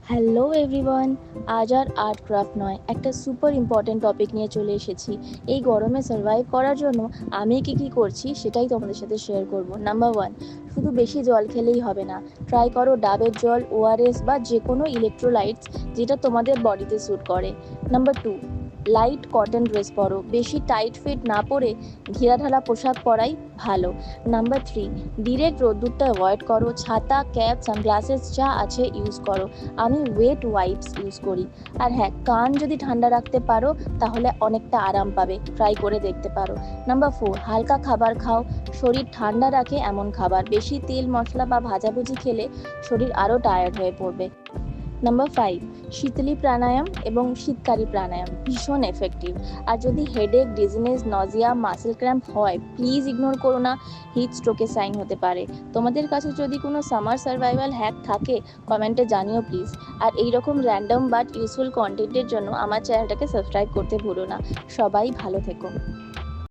Hello everyone, আজ আর art craft নয়, একটা সুপার ইম্পর্ট্যান্ট টপিক নিয়ে চলে এসেছি। এই গরমে সার্ভাইভ করার জন্য আমি কি করছি সেটাই তোমাদের সাথে শেয়ার করব। নাম্বার ওয়ান, শুধু বেশি জল খেলেই হবে না। ট্রাই করো ডাবের জল, ওআরএস বা যে কোনো ইলেকট্রোলাইটস যেটা তোমাদের বডিতে স্যুট করে। Number two, light cotton dress পরো, বেশি টাইট ফিট না পরে ঘেরাঢালা পোশাক পরাই ভালো। নাম্বার থ্রি, ডিরেক্ট রোদ্দুরটা অ্যাভয়েড করো, ছাতা, ক্যাপ, সানগ্লাসেস যা আছে ইউজ করো। আমি ওয়েট ওয়াইপস ইউজ করি। আর হ্যাঁ, কান যদি ঠান্ডা রাখতে পারো তাহলে অনেকটা আরাম পাবে, ট্রাই করে দেখতে পারো। নাম্বার ফোর, হালকা খাবার খাও, শরীর ঠান্ডা রাখে এমন খাবার। বেশি তেল মশলা বা ভাজাভুজি খেলে শরীর আরও টায়ার্ড হয়ে পড়বে। নাম্বার ফাইভ, শীতলী প্রাণায়াম এবং শীতকারী প্রাণায়াম ভীষণ এফেক্টিভ। আর যদি headache, dizziness, Nazia, muscle cramp হয় প্লিজ ইগনোর করো না, হিট স্ট্রোকের সাইন হতে পারে। তোমাদের কাছে যদি কোনো সামার সার্ভাইভাল হ্যাক থাকে কমেন্টে জানিও প্লিজ। আর এইরকম র্যান্ডম বাট ইউজফুল কন্টেন্টের জন্য আমার চ্যানেলটাকে সাবস্ক্রাইব করতে ভুলো না। সবাই ভালো থেকো।